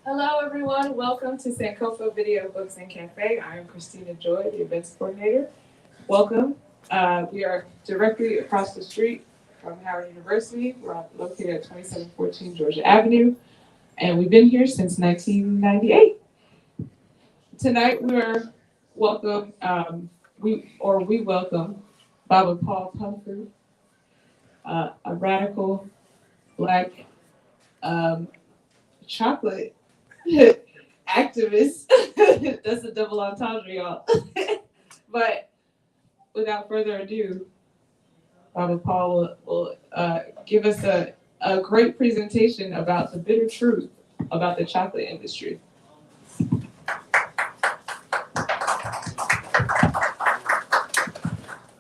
Hello, everyone. Welcome to Sankofa Video Books and Cafe. I am Christina Joy, the events coordinator. Welcome. We are directly across the street from Howard University. We're located at 2714 Georgia Avenue, and we've been here since 1998. Tonight we're welcome. We welcome Baba Paul Pumphrey, a radical Black chocolate activist. That's a double entendre, y'all. But without further ado, Baba Paul will give us a great presentation about the bitter truth about the chocolate industry.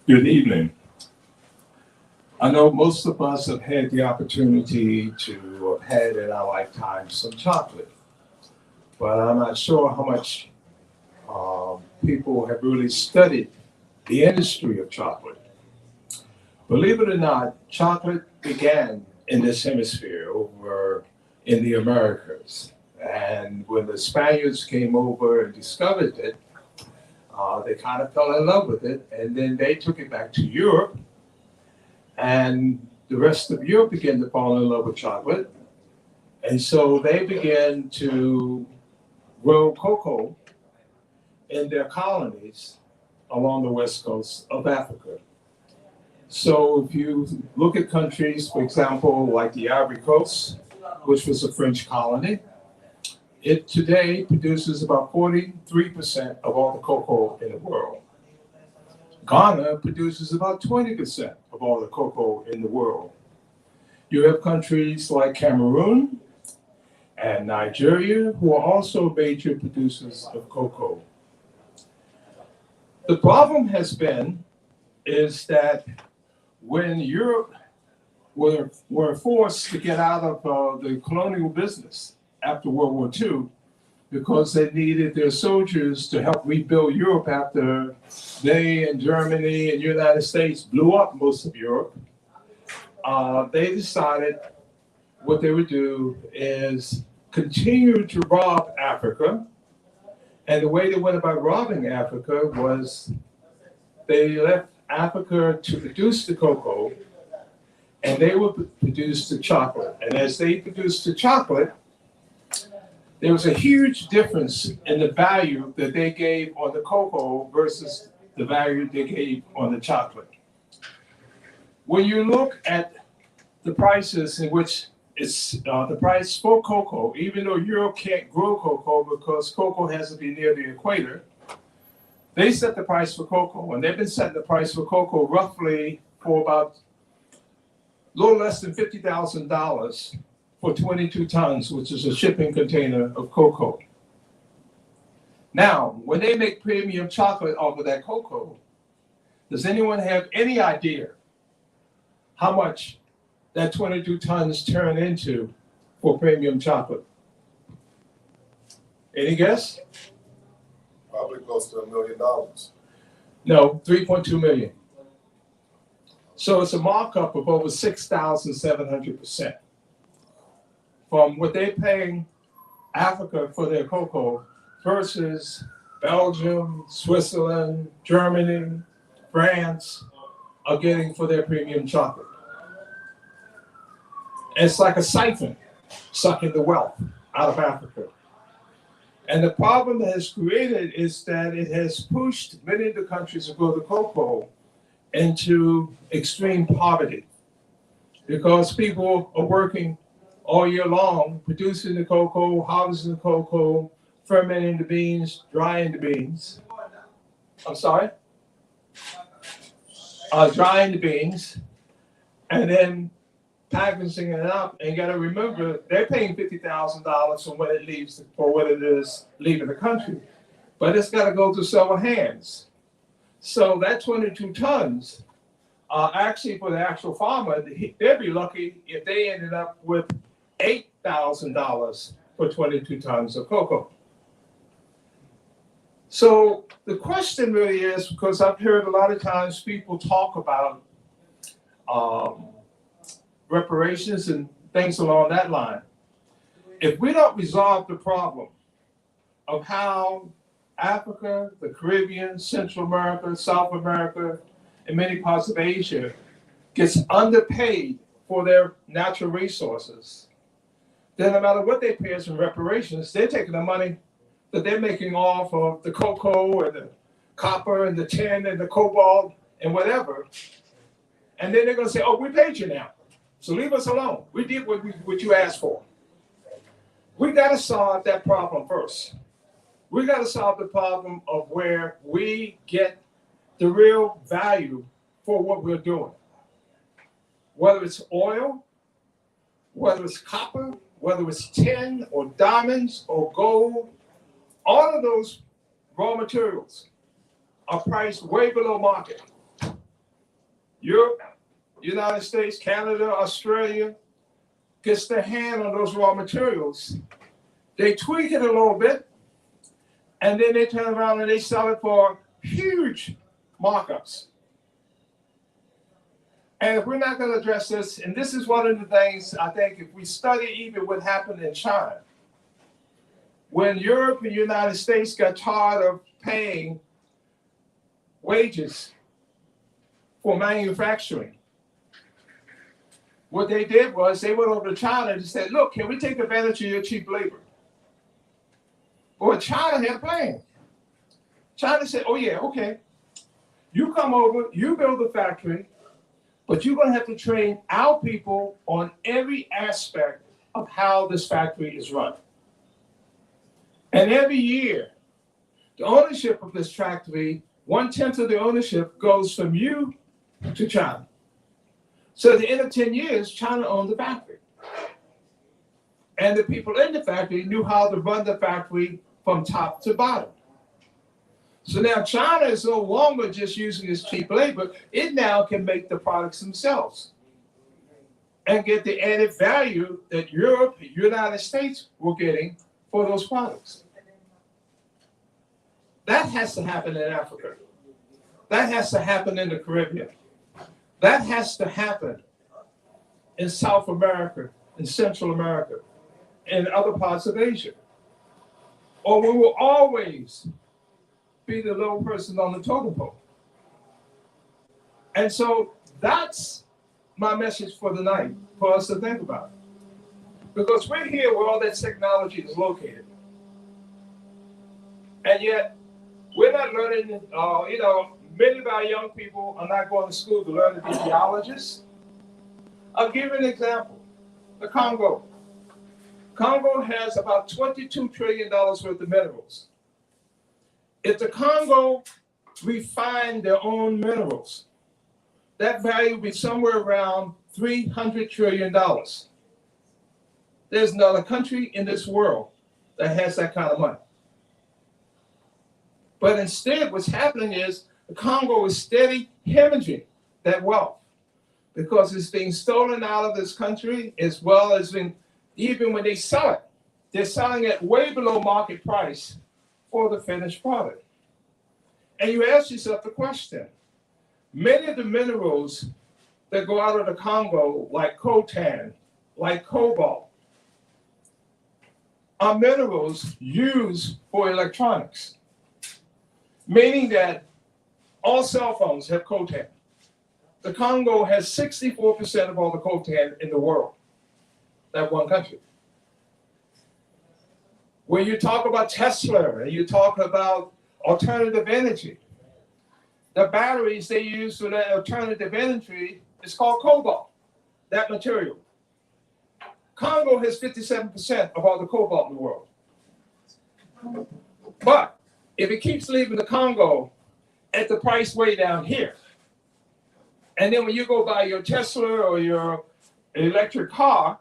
Good evening. I know most of us have had the opportunity to have had in our lifetime some chocolate, but I'm not sure how much people have really studied the industry of chocolate. Believe it or not, chocolate began in this hemisphere over in the Americas. And when the Spaniards came over and discovered it, they kind of fell in love with it, and then they took it back to Europe, and the rest of Europe began to fall in love with chocolate. And so they began to grow cocoa in their colonies along the west coast of Africa. So if you look at countries, for example, like the Ivory Coast, which was a French colony, it today produces about 43% of all the cocoa in the world. Ghana produces about 20% of all the cocoa in the world. You have countries like Cameroon and Nigeria, who are also major producers of cocoa. The problem has been is that when Europe were forced to get out of the colonial business after World War II, because they needed their soldiers to help rebuild Europe after they and Germany and United States blew up most of Europe, they decided what they would do is continue to rob Africa. And the way they went about robbing Africa was they left Africa to produce the cocoa, and they would produce the chocolate. And as they produced the chocolate, there was a huge difference in the value that they gave on the cocoa versus the value they gave on the chocolate. When you look at the prices in which it's the price for cocoa, even though Europe can't grow cocoa because cocoa has to be near the equator, they set the price for cocoa, and they've been setting the price for cocoa roughly for about a little less than $50,000 for 22 tons, which is a shipping container of cocoa. Now, when they make premium chocolate off of that cocoa, does anyone have any idea how much that 22 tons turn into for premium chocolate? Any guess? Probably close to $1 million. No, 3.2 million. So it's a markup of over 6,700% from what they're paying Africa for their cocoa versus Belgium, Switzerland, Germany, France are getting for their premium chocolate. It's like a siphon sucking the wealth out of Africa. And the problem that has created is that it has pushed many of the countries that grow the cocoa into extreme poverty, because people are working all year long producing the cocoa, harvesting the cocoa, fermenting the beans, drying the beans. I'm sorry? Drying the beans, and then packaging it up. And you got to remember, they're paying $50,000 from when it leaves, for what it is leaving the country, but it's got to go through several hands. So that 22 tons, actually for the actual farmer, they'd be lucky if they ended up with $8,000 for 22 tons of cocoa. So the question really is, because I've heard a lot of times people talk about um, reparations and things along that line. If we don't resolve the problem of how Africa, the Caribbean, Central America, South America, and many parts of Asia gets underpaid for their natural resources, then no matter what they pay us in reparations, they're taking the money that they're making off of the cocoa and the copper and the tin and the cobalt and whatever. And then they're going to say, oh, we paid you now, so leave us alone. We did what you asked for. We got to solve that problem first. We got to solve the problem of where we get the real value for what we're doing. Whether it's oil, whether it's copper, whether it's tin or diamonds or gold, all of those raw materials are priced way below market. Europe, United States, Canada, Australia gets their hand on those raw materials. They tweak it a little bit, and then they turn around and they sell it for huge markups. And if we're not going to address this, and this is one of the things I think if we study even what happened in China, when Europe and the United States got tired of paying wages for manufacturing, what they did was they went over to China and said, look, can we take advantage of your cheap labor? Well, China had a plan. China said, oh yeah, okay. You come over, you build a factory, but you're going to have to train our people on every aspect of how this factory is run. And every year, the ownership of this factory, 1/10 of the ownership goes from you to China. So at the end of 10 years, China owned the factory. And the people in the factory knew how to run the factory from top to bottom. So now China is no longer just using its cheap labor. It now can make the products themselves and get the added value that Europe and the United States were getting for those products. That has to happen in Africa. That has to happen in the Caribbean. That has to happen in South America, in Central America, and other parts of Asia. Or we will always be the low person on the totem pole. And so that's my message for the night, for us to think about. Because we're here where all that technology is located. And yet, we're not learning, many of our young people are not going to school to learn to be geologists. I'll give you an example. The Congo. Congo has about $22 trillion worth of minerals. If the Congo refined their own minerals, that value would be somewhere around $300 trillion. There's another country in this world that has that kind of money. But instead, what's happening is the Congo is steady hemorrhaging that wealth because it's being stolen out of this country, as well as even when they sell it, they're selling it way below market price for the finished product. And you ask yourself the question, many of the minerals that go out of the Congo, like coltan, like cobalt, are minerals used for electronics, meaning that all cell phones have coltan. The Congo has 64% of all the coltan in the world, that one country. When you talk about Tesla and you talk about alternative energy, the batteries they use for that alternative energy is called cobalt, that material. Congo has 57% of all the cobalt in the world. But if it keeps leaving the Congo at the price way down here, and then when you go buy your Tesla or your electric car,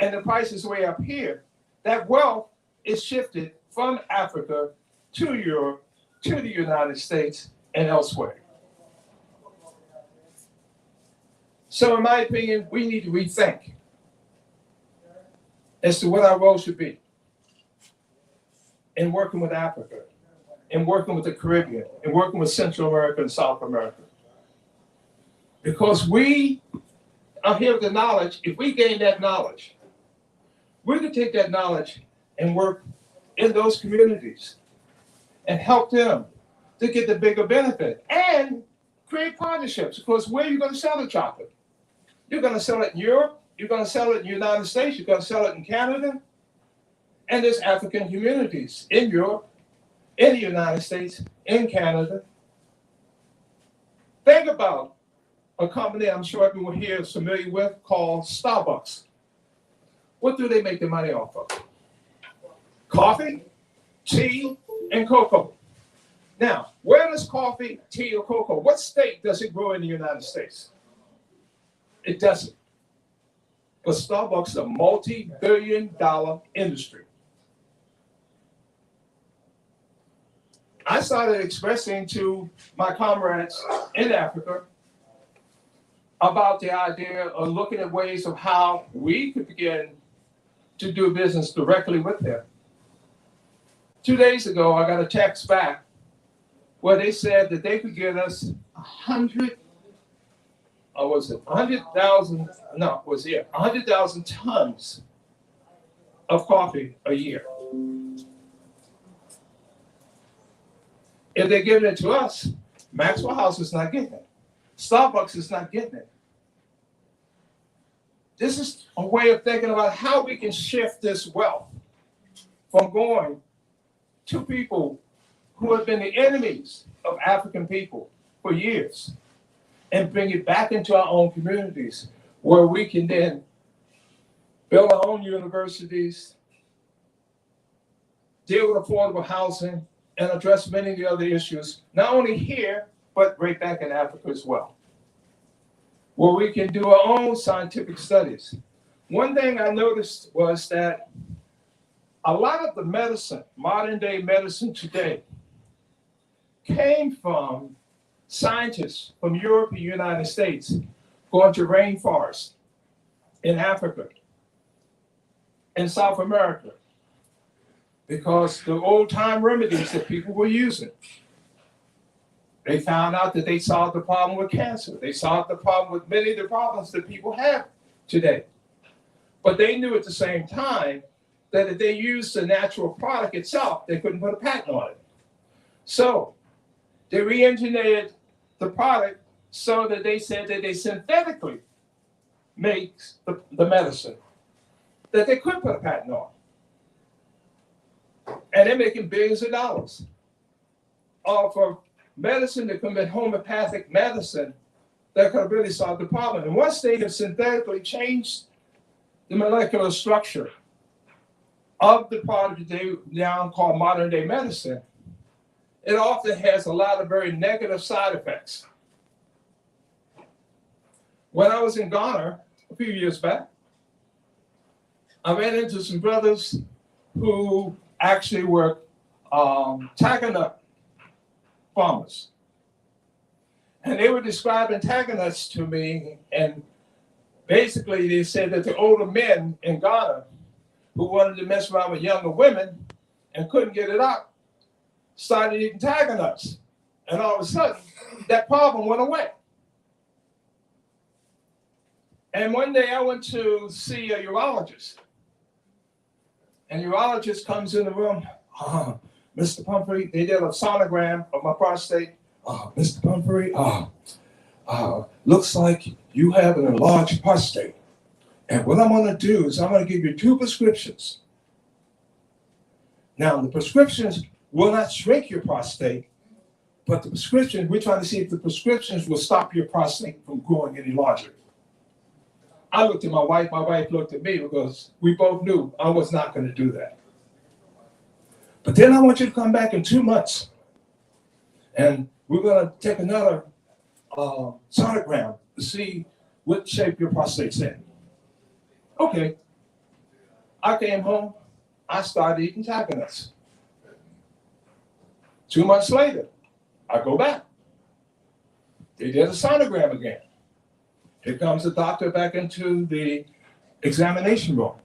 and the price is way up here, that wealth is shifted from Africa to Europe, to the United States, and elsewhere. So in my opinion, we need to rethink as to what our role should be in working with Africa, in working with the Caribbean, and working with Central America and South America. Because we are here with the knowledge, if we gain that knowledge, we can take that knowledge and work in those communities and help them to get the bigger benefit and create partnerships. Because where are you going to sell the chocolate? You're going to sell it in Europe, you're going to sell it in the United States, you're going to sell it in Canada, and there's African communities in Europe, in the United States, in Canada. Think about a company I'm sure everyone here is familiar with called Starbucks. What do they make their money off of? Coffee, tea, and cocoa. Now, where does coffee, tea, or cocoa, what state does it grow in the United States? It doesn't. But Starbucks is a multi-billion-dollar industry. I started expressing to my comrades in Africa about the idea of looking at ways of how we could begin to do business directly with them. 2 days ago, I got a text back where they said that they could get us 100,000 tons of coffee a year. If they're giving it to us, Maxwell House is not getting it. Starbucks is not getting it. This is a way of thinking about how we can shift this wealth from going to people who have been the enemies of African people for years and bring it back into our own communities where we can then build our own universities, deal with affordable housing, and address many of the other issues, not only here, but right back in Africa as well, where we can do our own scientific studies. One thing I noticed was that a lot of the medicine, modern day medicine today, came from scientists from Europe and the United States going to rainforests in Africa and South America, because the old time remedies that people were using, they found out that they solved the problem with cancer. They solved the problem with many of the problems that people have today. But they knew at the same time that if they used the natural product itself, they couldn't put a patent on it. So they re-engineered the product so that they said that they synthetically make the medicine that they could put a patent on. And they're making billions of dollars off of medicine that could be homeopathic medicine that could really solve the problem. And once they have synthetically changed the molecular structure of the product that they now call modern day medicine, it often has a lot of very negative side effects. When I was in Ghana a few years back, I ran into some brothers who actually were taconut farmers. And they were describing taconuts to me, and basically they said that the older men in Ghana who wanted to mess around with younger women and couldn't get it out started eating taconuts. And all of a sudden, that problem went away. And one day I went to see a urologist. And the urologist comes in the room, Mr. Pumphrey, they did a sonogram of my prostate. Mr. Pumphrey, looks like you have an enlarged prostate. And what I'm gonna do is I'm gonna give you 2 prescriptions. Now, the prescriptions will not shrink your prostate, but the prescriptions, we're trying to see if the prescriptions will stop your prostate from growing any larger. I looked at my wife looked at me, because we both knew I was not gonna do that. But then I want you to come back in 2 months, and we're gonna take another sonogram to see what shape your prostate's in. Okay. I came home, I started eating taconuts. 2 months later, I go back. They did a sonogram again. Here comes the doctor back into the examination room.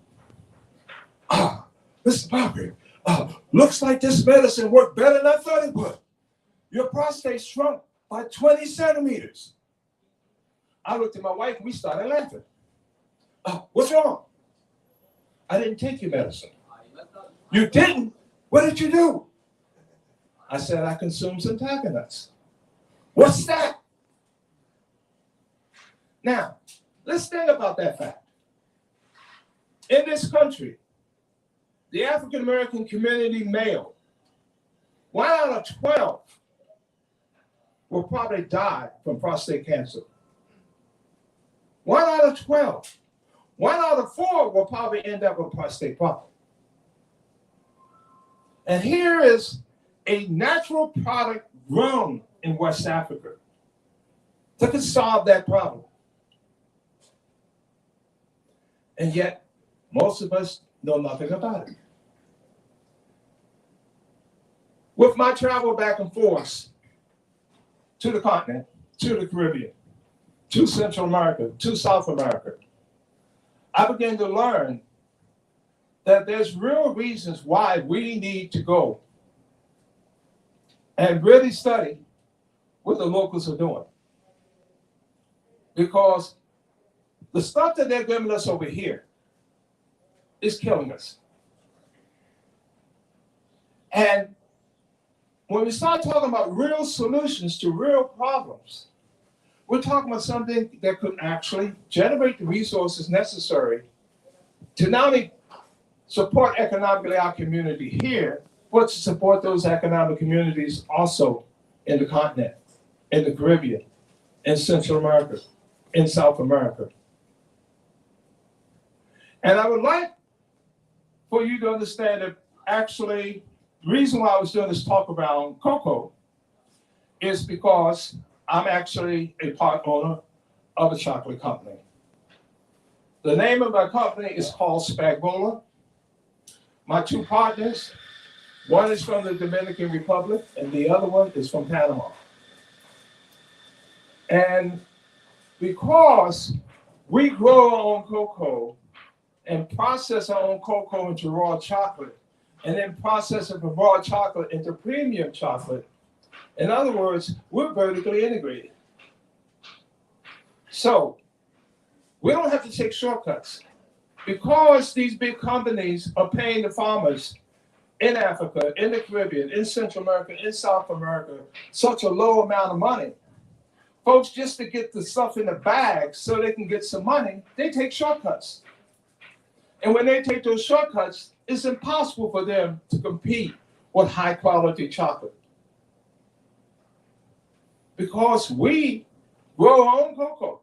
Mr. Parker, Looks like this medicine worked better than I thought it would. Your prostate shrunk by 20 centimeters. I looked at my wife and we started laughing. What's wrong? I didn't take your medicine. You didn't? What did you do? I said, I consumed some tiger nuts. What's that? Now, let's think about that fact. In this country, the African American community male, 1 out of 12 will probably die from prostate cancer. 1 out of 12. 1 out of 4 will probably end up with a prostate problem. And here is a natural product grown in West Africa that could solve that problem. And yet, most of us know nothing about it. With my travel back and forth to the continent, to the Caribbean, to Central America, to South America, I began to learn that there's real reasons why we need to go and really study what the locals are doing. Because the stuff that they're giving us over here is killing us. And when we start talking about real solutions to real problems, we're talking about something that could actually generate the resources necessary to not only support economically our community here, but to support those economic communities also in the continent, in the Caribbean, in Central America, in South America. And I would like for you to understand that actually the reason why I was doing this talk around cocoa is because I'm actually a part owner of a chocolate company. The name of my company is called SPAGnVOLA. My two partners, one is from the Dominican Republic and the other one is from Panama. And because we grow our own cocoa and process our own cocoa into raw chocolate, and then process it from raw chocolate into premium chocolate, in other words, we're vertically integrated. So we don't have to take shortcuts. Because these big companies are paying the farmers in Africa, in the Caribbean, in Central America, in South America, such a low amount of money, folks, just to get the stuff in the bag so they can get some money, they take shortcuts. And when they take those shortcuts, it's impossible for them to compete with high quality chocolate. Because we grow our own cocoa,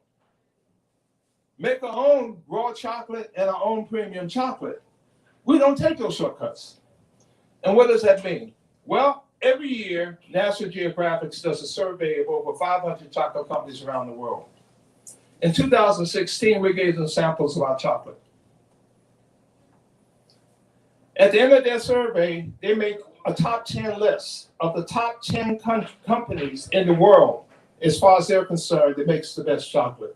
make our own raw chocolate and our own premium chocolate. We don't take those shortcuts. And what does that mean? Well, every year, National Geographic does a survey of over 500 chocolate companies around the world. In 2016, we gave them samples of our chocolate. At the end of their survey, they make a top 10 list of the top 10 companies in the world, as far as they're concerned, that makes the best chocolate.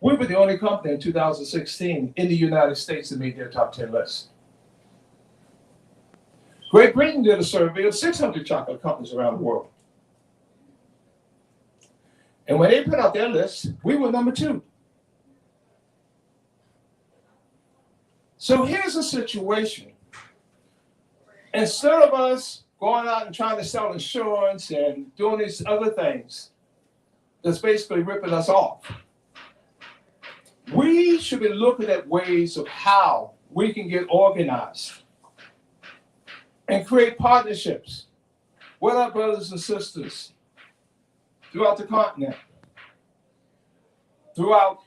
We were the only company in 2016 in the United States that made their top 10 list. Great Britain did a survey of 600 chocolate companies around the world. And when they put out their list, we were number 2. So here's a situation. Instead of us going out and trying to sell insurance and doing these other things that's basically ripping us off, we should be looking at ways of how we can get organized and create partnerships with our brothers and sisters throughout the continent, throughout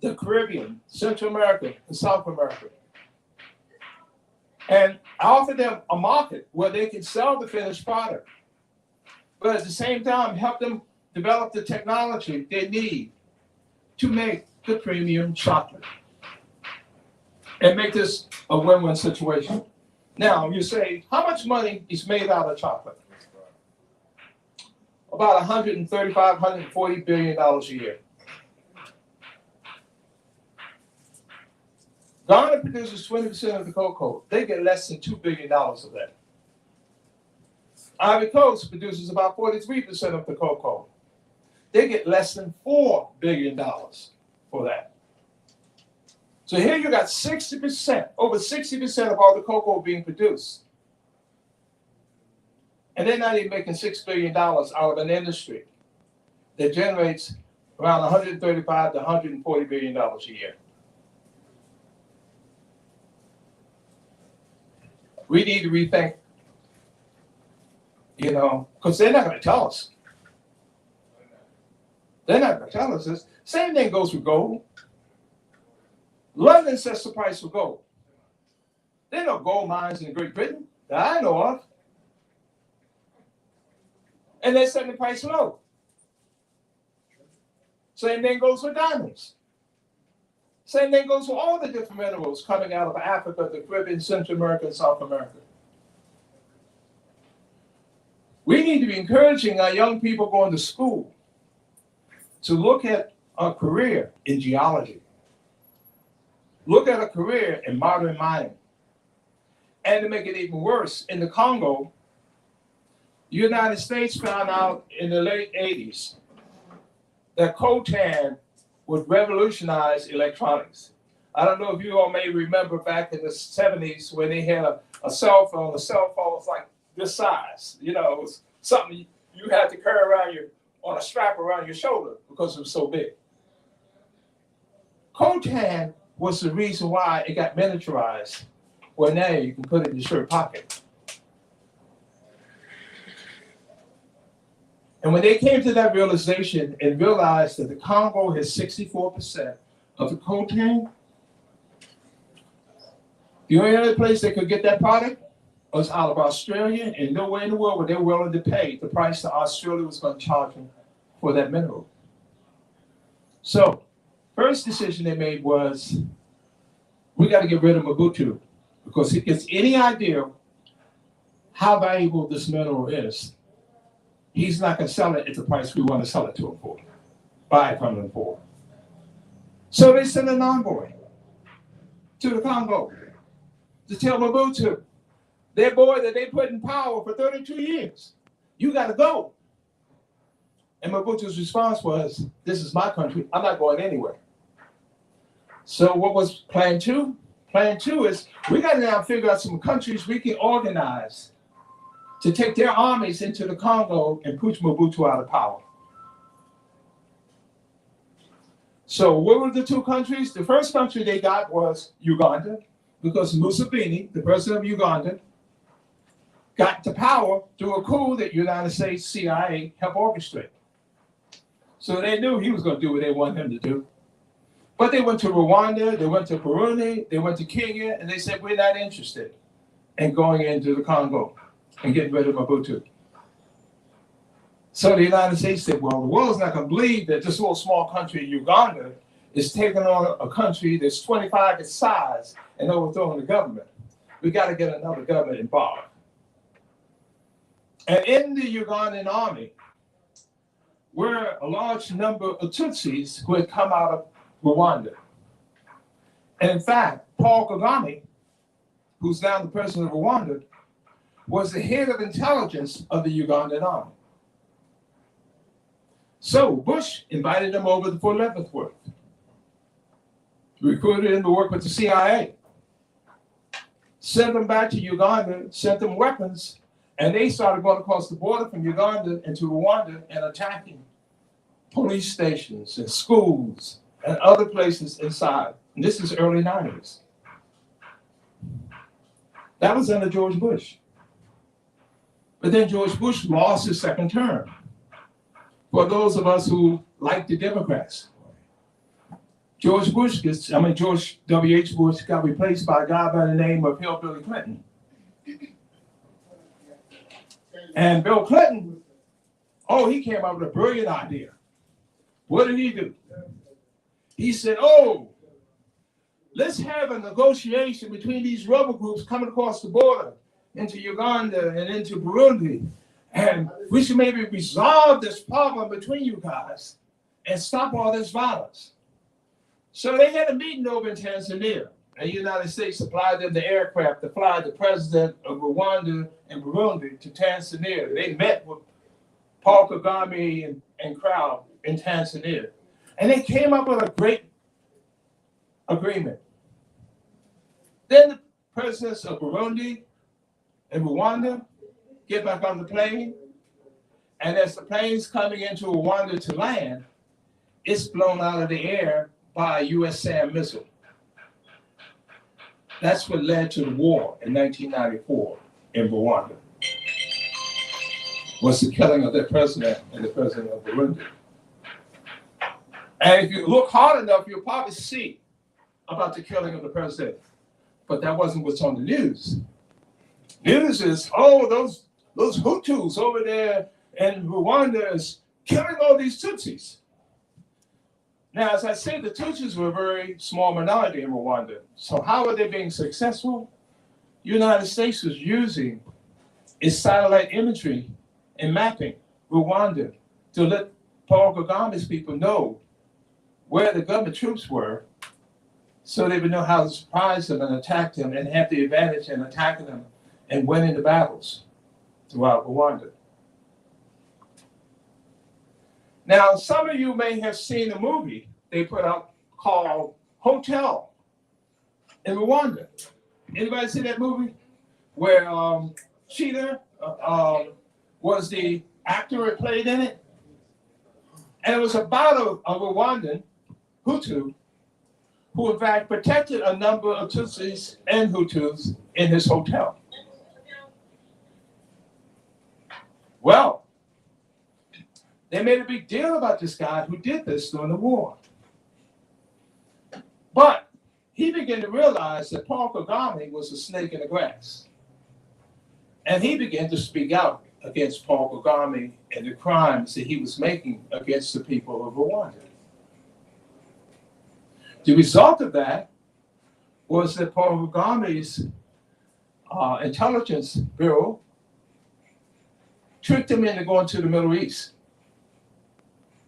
the Caribbean, Central America, and South America. And I offer them a market where they can sell the finished product, but at the same time, help them develop the technology they need to make the premium chocolate and make this a win-win situation. Now, you say, how much money is made out of chocolate? About $135, $140 billion a year. Ghana produces 20% of the cocoa. They get less than $2 billion of that. Ivory Coast produces about 43% of the cocoa. They get less than $4 billion for that. So here you got 60%, over 60% of all the cocoa being produced. And they're not even making $6 billion out of an industry that generates around $135 to $140 billion a year. We need to rethink, because they're not going to tell us. They're not going to tell us this. Same thing goes with gold. London sets the price for gold. There are no gold mines in Great Britain that I know of. And they're setting the price low. Same thing goes with diamonds. Same thing goes with all the different minerals coming out of Africa, the Caribbean, Central America, and South America. We need to be encouraging our young people going to school to look at a career in geology, look at a career in modern mining, and to make it even worse, in the Congo, the United States found out in the late 80s that coltan would revolutionize electronics. I don't know if you all may remember back in the 70s when they had a cell phone. The cell phone was like this size. It was something you had to carry around on a strap around your shoulder because it was so big. Coltan was the reason why it got miniaturized, where now you can put it in your shirt pocket. And when they came to that realization and realized that the Congo has 64% of the coltan, the only other place they could get that product was out of Australia, and nowhere in the world were they willing to pay the price that Australia was going to charge them for that mineral. So, first decision they made was, we got to get rid of Mobutu, because he gets any idea how valuable this mineral is, he's not going to sell it at the price we want to sell it to him for, buy it from him for. So they sent an envoy to the Congo to tell Mobutu, their boy that they put in power for 32 years, you got to go. And Mobutu's response was, this is my country, I'm not going anywhere. So what was plan two? Plan two is, we got to now figure out some countries we can organize to take their armies into the Congo and push Mobutu out of power. So what were the two countries? The first country they got was Uganda, because Museveni, the president of Uganda, got to power through a coup that United States CIA helped orchestrate. So they knew he was going to do what they wanted him to do. But they went to Rwanda, they went to Burundi, they went to Kenya, and they said, we're not interested in going into the Congo and getting rid of Mobutu. So the United States said, well, the world's not going to believe that this little small country, Uganda, is taking on a country that's 25 its size and overthrowing the government. We got to get another government involved. And in the Ugandan army were a large number of Tutsis who had come out of Rwanda. And in fact, Paul Kagame, who's now the president of Rwanda, was the head of intelligence of the Ugandan army. So Bush invited him over for Leavenworth, recruited him to work with the CIA, sent him back to Uganda, sent them weapons, and they started going across the border from Uganda into Rwanda and attacking police stations and schools and other places inside. And this is early 90s. That was under George Bush. But then George Bush lost his second term. For those of us who like the Democrats, George W.H. Bush got replaced by a guy by the name of Hillbilly Clinton. And Bill Clinton, he came up with a brilliant idea. What did he do? He said, let's have a negotiation between these rebel groups coming across the border into Uganda and into Burundi. And we should maybe resolve this problem between you guys and stop all this violence. So they had a meeting over in Tanzania. And the United States supplied them the aircraft to fly the president of Rwanda and Burundi to Tanzania. They met with Paul Kagame and crowd in Tanzania. And they came up with a great agreement. Then the presidents of Burundi and Rwanda get back on the plane. And as the plane's coming into Rwanda to land, it's blown out of the air by a US SAM missile. That's what led to the war in 1994 in Rwanda, was the killing of their president and the president of Burundi. And if you look hard enough, you'll probably see about the killing of the president. But that wasn't what's on the news. News is, oh, those Hutus over there in Rwanda is killing all these Tutsis. Now, as I said, the Tutsis were a very small minority in Rwanda. So how are they being successful? The United States was using its satellite imagery and mapping Rwanda to let Paul Kagame's people know where the government troops were, so they would know how to surprise them and attack them and have the advantage in attacking them and winning the battles throughout Rwanda. Now, some of you may have seen a movie they put out called Hotel in Rwanda. Anybody see that movie? Where Cheetah was the actor who played in it? And it was about a Rwandan Hutu who in fact protected a number of Tutsis and Hutus in his hotel. Well, they made a big deal about this guy who did this during the war. But he began to realize that Paul Kagame was a snake in the grass. And he began to speak out against Paul Kagame and the crimes that he was making against the people of Rwanda. The result of that was that Paul Kagame's intelligence bureau tricked him into going to the Middle East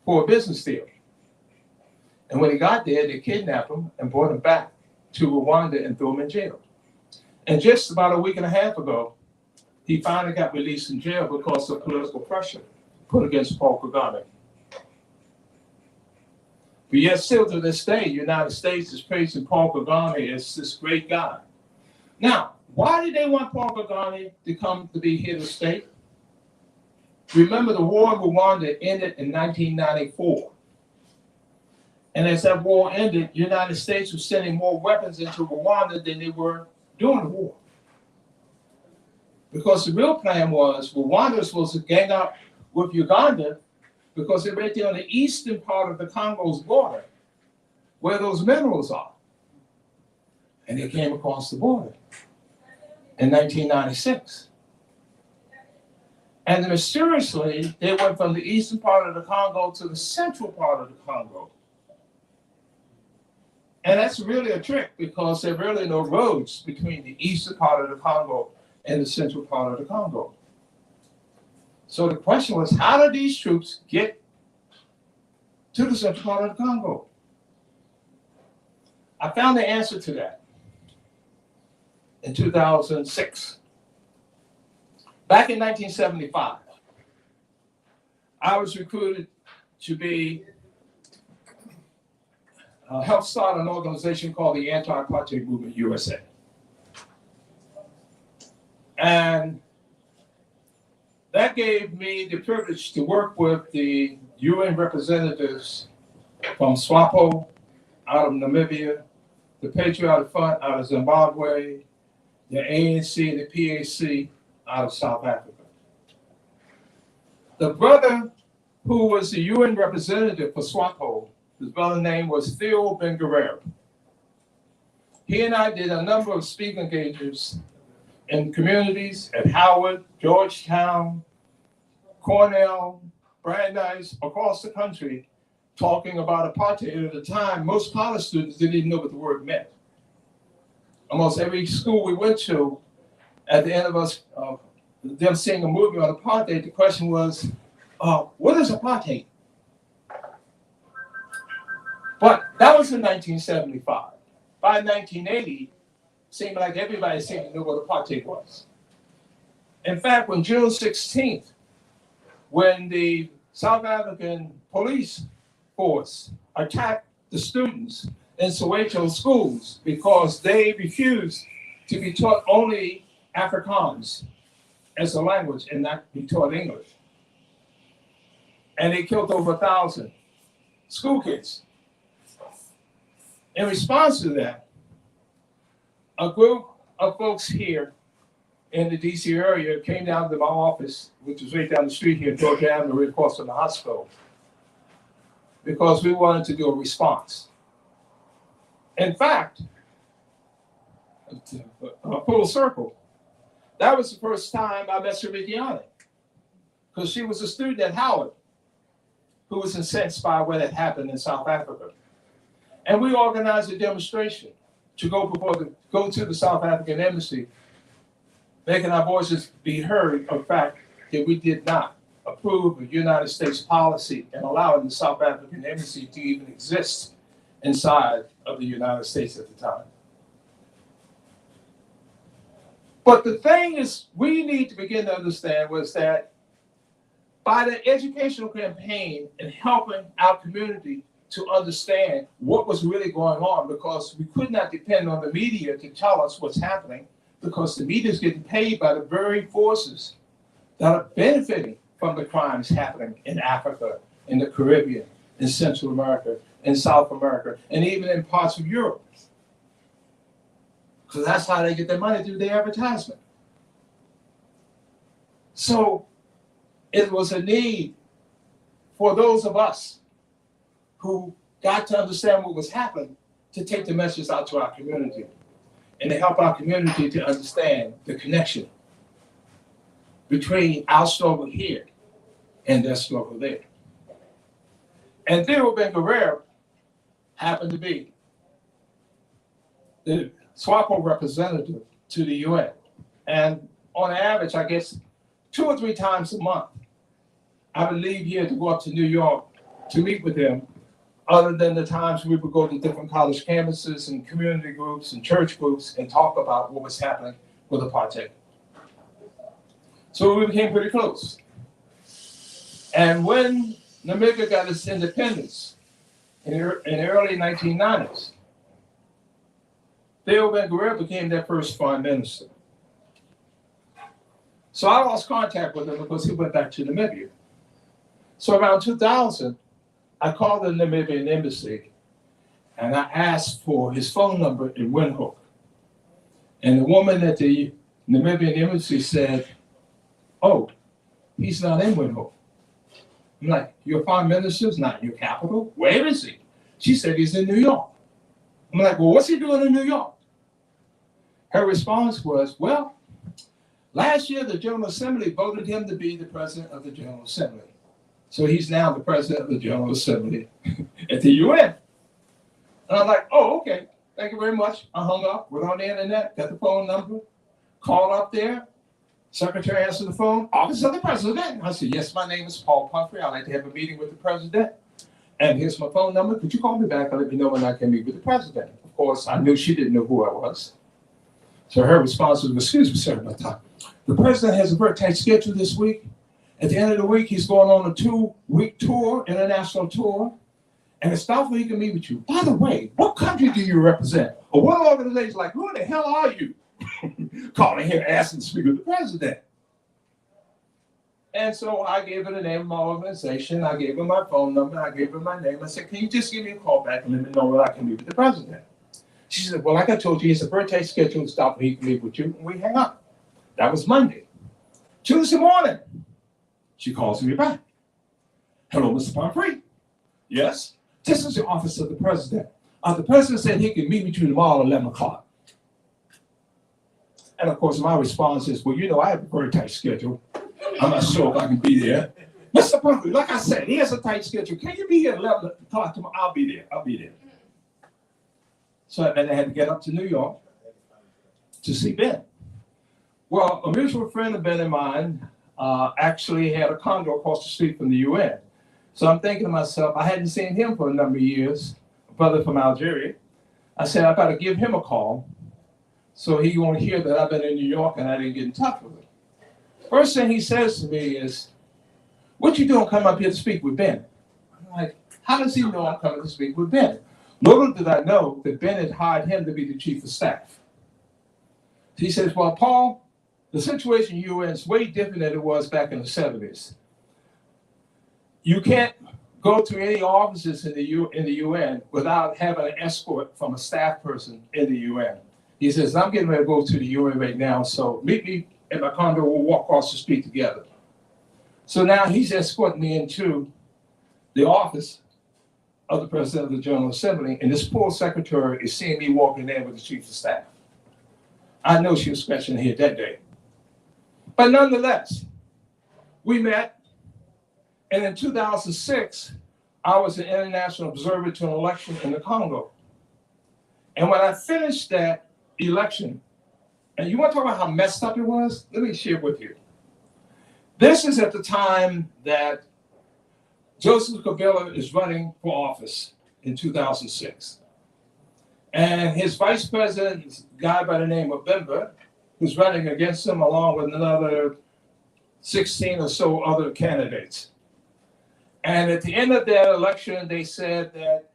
for a business deal. And when he got there, they kidnapped him and brought him back to Rwanda and threw him in jail. And just about a week and a half ago, he finally got released from jail because of political pressure put against Paul Kagame. But yet still to this day, the United States is praising Paul Kagame as this great guy. Now, why did they want Paul Kagame to come to be head of state? Remember, the war in Rwanda ended in 1994. And as that war ended, the United States was sending more weapons into Rwanda than they were during the war. Because the real plan was Rwanda was supposed to gang up with Uganda because they're right there on the eastern part of the Congo's border where those minerals are. And they came across the border in 1996. And mysteriously, they went from the eastern part of the Congo to the central part of the Congo. And that's really a trick because there are really no roads between the eastern part of the Congo and the central part of the Congo. So the question was, how did these troops get to the central part of the Congo? I found the answer to that in 2006. Back in 1975, I was recruited to help start an organization called the Anti-Apartheid Movement USA. And that gave me the privilege to work with the UN representatives from SWAPO out of Namibia, the Patriotic Front out of Zimbabwe, the ANC and the PAC out of South Africa. The brother who was the UN representative for SWAPO, his brother's name was Theo Ben Guerrero. He and I did a number of speaking engagements in communities at Howard, Georgetown, Cornell, Brandeis, across the country, talking about apartheid. At the time, most college students didn't even know what the word meant. Almost every school we went to, at the end of us, them seeing a movie on apartheid, the question was, what is apartheid? But that was in 1975. by 1980, seemed like everybody seemed to know what apartheid was. In fact, when June 16th, when the South African police force attacked the students in Soweto schools because they refused to be taught only Afrikaans as a language and not be taught English. And they killed over 1,000 school kids. In response to that, a group of folks here in the DC area came down to my office, which was right down the street here, Georgia Avenue, right across from the hospital, because we wanted to do a response. In fact, a full circle, that was the first time I met Sir, because she was a student at Howard who was incensed by what had happened in South Africa. And we organized a demonstration to go to the South African embassy, making our voices be heard of the fact that we did not approve of United States policy and allowing the South African embassy to even exist inside of the United States at the time. But the thing is, we need to begin to understand was that by the educational campaign and helping our community to understand what was really going on, because we could not depend on the media to tell us what's happening, because the media is getting paid by the very forces that are benefiting from the crimes happening in Africa, in the Caribbean, in Central America, in South America, and even in parts of Europe. Because that's how they get their money, through their advertisement. So it was a need for those of us who got to understand what was happening to take the message out to our community and to help our community to understand the connection between our struggle here and their struggle there. And Theo Ben-Guerrero happened to be the SWAPO representative to the UN. And on average, I guess 2 or 3 times a month, I would leave here to go up to New York to meet with him, other than the times we would go to different college campuses and community groups and church groups and talk about what was happening with apartheid. So we became pretty close. And when Namibia got its independence in the early 1990s, Theo Ben-Guerrero became their first foreign minister. So I lost contact with him because he went back to Namibia. So around 2000, I called the Namibian embassy and I asked for his phone number in Windhoek. And the woman at the Namibian embassy said, "Oh, he's not in Windhoek." I'm like, "Your foreign minister's not in your capital? Where is he?" She said, "He's in New York." I'm like, "Well, what's he doing in New York?" Her response was, "Well, last year the General Assembly voted him to be the president of the General Assembly. So he's now the president of the General Assembly at the UN." And I'm like, "Oh, okay, thank you very much." I hung up, went on the internet, got the phone number, called up there. Secretary answered the phone, "Office of the President." I said, "Yes, my name is Paul Pumphrey. I'd like to have a meeting with the president. And here's my phone number. Could you call me back and let me know when I can meet with the president?" Of course, I knew she didn't know who I was. So her response was, "Excuse me, sir, but the president has a very tight schedule this week. At the end of the week, he's going on a 2-week tour, international tour, and it's doubtful he can meet with you. By the way, what country do you represent? Or what organization? Like, who the hell are you?" Calling here asking to speak with the president. And so I gave her the name of my organization. I gave her my phone number. I gave her my name. I said, "Can you just give me a call back and let me know when I can meet with the president?" She said, "Well, like I told you, he's a very tight schedule. It's doubtful he can meet with you." And we hang up. That was Monday. Tuesday morning, she calls me back. "Hello, Mr. Pumphrey." "Yes, this is the office of the president. The president said he can meet with you tomorrow at 11 o'clock. And of course, my response is, "Well, you know, I have a very tight schedule. I'm not sure if I can be there." "Mr. Pumphrey, like I said, he has a tight schedule. Can you be here at 11 o'clock tomorrow?" "I'll be there. I'll be there." So I had to get up to New York to see Ben. Well, a mutual friend of Ben and mine actually had a condo across the street from the UN. So I'm thinking to myself, I hadn't seen him for a number of years, a brother from Algeria. I said, I gotta give him a call so he won't hear that I've been in New York and I didn't get in touch with him. First thing he says to me is, what you doing coming up here to speak with Ben? I'm like, how does he know I'm coming to speak with Ben? Little did I know that Ben had hired him to be the chief of staff. He says, well, Paul, the situation you're in is way different than it was back in the 70s. You can't go to any offices in the UN without having an escort from a staff person in the UN. He says, I'm getting ready to go to the UN right now, so meet me at my condo, we'll walk across the street together. So now he's escorting me into the office of the President of the General Assembly, and this poor secretary is seeing me walking in with the chief of staff. I know she was scratching her head that day. But nonetheless, we met, and in 2006, I was an international observer to an election in the Congo. And when I finished that election, and you want to talk about how messed up it was? Let me share with you. This is at the time that Joseph Kabila is running for office in 2006. And his vice president, a guy by the name of Bemba, who's running against him along with another 16 or so other candidates. And at the end of that election, they said that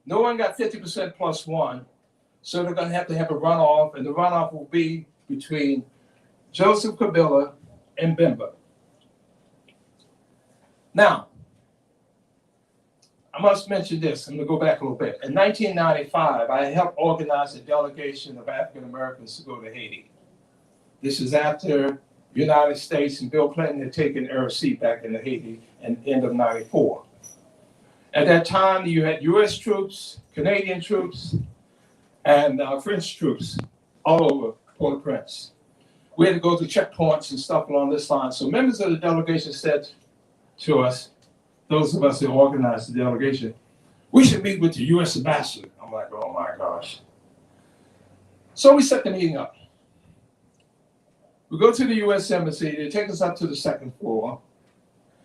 no one got 50% plus one, so they're going to have a runoff, and the runoff will be between Joseph Kabila and Bemba. Now, I must mention this. I'm going to go back a little bit. In 1995, I helped organize a delegation of African Americans to go to Haiti. This is after the United States and Bill Clinton had taken RC back in Haiti at the end of '94. At that time, you had US troops, Canadian troops, and French troops all over Port-au-Prince. We had to go through checkpoints and stuff along this line. So members of the delegation said to us, those of us that organized the delegation, we should meet with the US ambassador. I'm like, oh my gosh. So we set the meeting up. We go to the US embassy, they take us up to the second floor.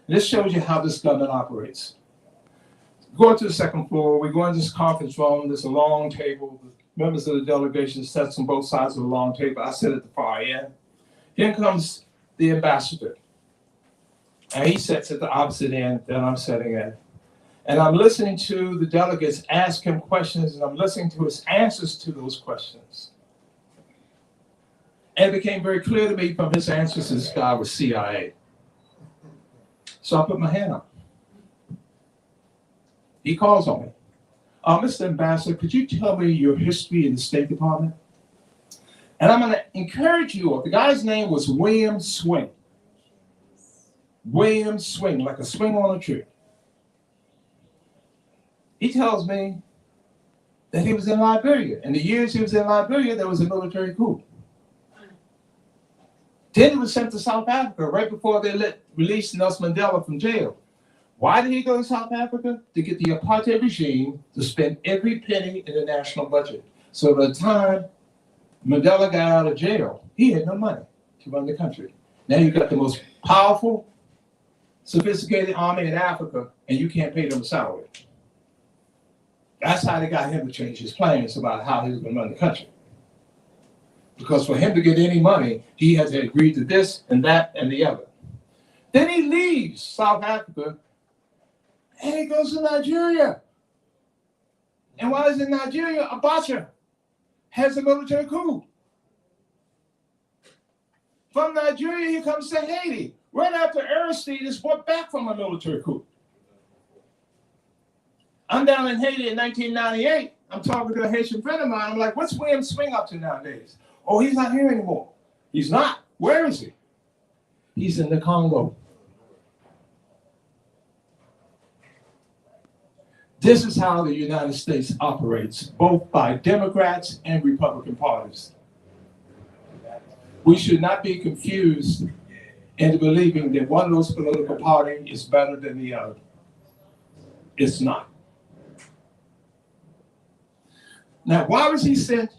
This shows you how this government operates. Go to the second floor, we go into this conference room, there's a long table. Members of the delegation sits on both sides of the long table. I sit at the far end. Here comes the ambassador. And he sits at the opposite end that I'm sitting at. And I'm listening to the delegates ask him questions, and I'm listening to his answers to those questions. And it became very clear to me from his answers this guy was CIA. So I put my hand up. He calls on me. Mr. Ambassador, could you tell me your history in the State Department? And I'm going to encourage you. The guy's name was William Swing. William Swing, like a swing on a tree. He tells me that he was in Liberia. In the years he was in Liberia, there was a military coup. Then he was sent to South Africa right before they released Nelson Mandela from jail. Why did he go to South Africa? To get the apartheid regime to spend every penny in the national budget. So by the time Mandela got out of jail, he had no money to run the country. Now you've got the most powerful, sophisticated army in Africa, and you can't pay them a salary. That's how they got him to change his plans about how he was going to run the country. Because for him to get any money, he had to agree to this and that and the other. Then he leaves South Africa and he goes to Nigeria. And while he's in Nigeria, Abacha has a military coup. From Nigeria, he comes to Haiti. Right after Aristide is brought back from a military coup. I'm down in Haiti in 1998. I'm talking to a Haitian friend of mine. I'm like, what's William Swing up to nowadays? Oh, he's not here anymore. He's not. Where is he? He's in the Congo. This is how the United States operates, both by Democrats and Republican parties. We should not be confused into believing that one of those political parties is better than the other. It's not. Now, why was he sent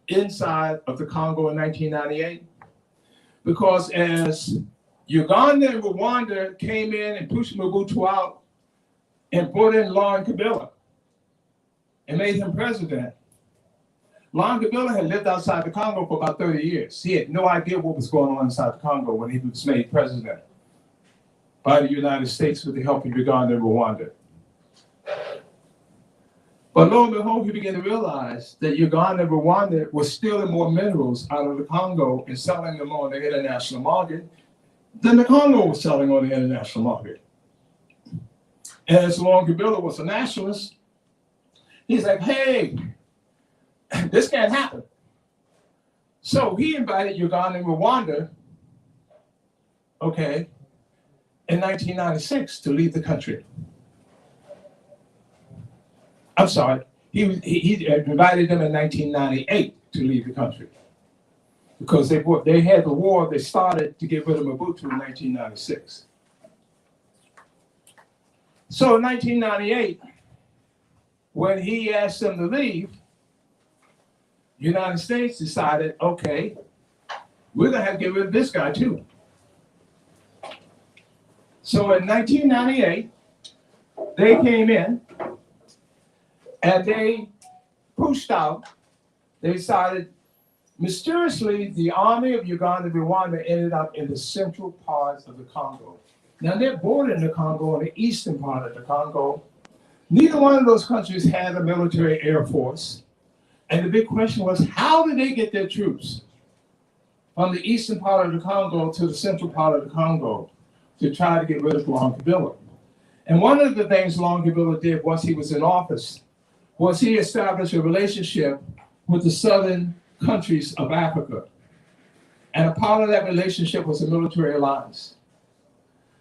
inside of the Congo in 1998? Because as Uganda and Rwanda came in and pushed Mobutu out and brought in Laurent Kabila and made him president, Longabilla had lived outside the Congo for about 30 years. He had no idea what was going on inside the Congo when he was made president by the United States with the help of Uganda and Rwanda. But lo and behold, he began to realize that Uganda and Rwanda were stealing more minerals out of the Congo and selling them on the international market than the Congo was selling on the international market. And as Longabilla was a nationalist, he's like, hey, this can't happen. So he invited Uganda and Rwanda, okay, in 1996 to leave the country. I'm sorry, he invited them in 1998 to leave the country because they had the war they started to get rid of Mobutu in 1996. So in 1998, when he asked them to leave, the United States decided, okay, we're gonna have to get rid of this guy too. So in 1998, they came in and they pushed out. They decided, mysteriously, the army of Uganda and Rwanda ended up in the central part of the Congo. Now they're bordering the Congo on the eastern part of the Congo. Neither one of those countries had a military air force. And the big question was, how did they get their troops from the eastern part of the Congo to the central part of the Congo to try to get rid of Longabilla? And one of the things Longabilla did once he was in office was he established a relationship with the southern countries of Africa. And a part of that relationship was a military alliance.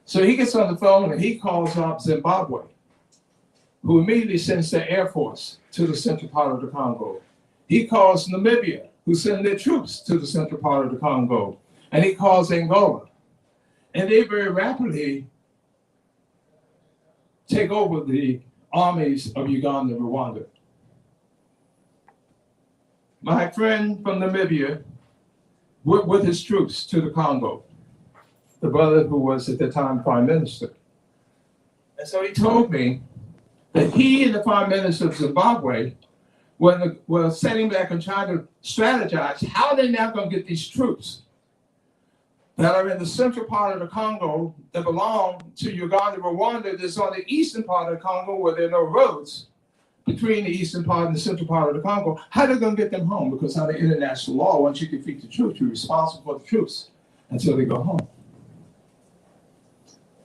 So he gets on the phone and he calls up Zimbabwe, who immediately sends their air force to the central part of the Congo. He calls Namibia, who send their troops to the central part of the Congo. And he calls Angola. And they very rapidly take over the armies of Uganda and Rwanda. My friend from Namibia went with his troops to the Congo, the brother who was at the time prime minister. And so he told me that he and the prime minister of Zimbabwe were sitting back and trying to strategize how they're now going to get these troops that are in the central part of the Congo that belong to Uganda and Rwanda that's on the eastern part of the Congo where there are no roads between the eastern part and the central part of the Congo. How are they going to get them home? Because under international law, once you defeat the troops, you're responsible for the troops until they go home.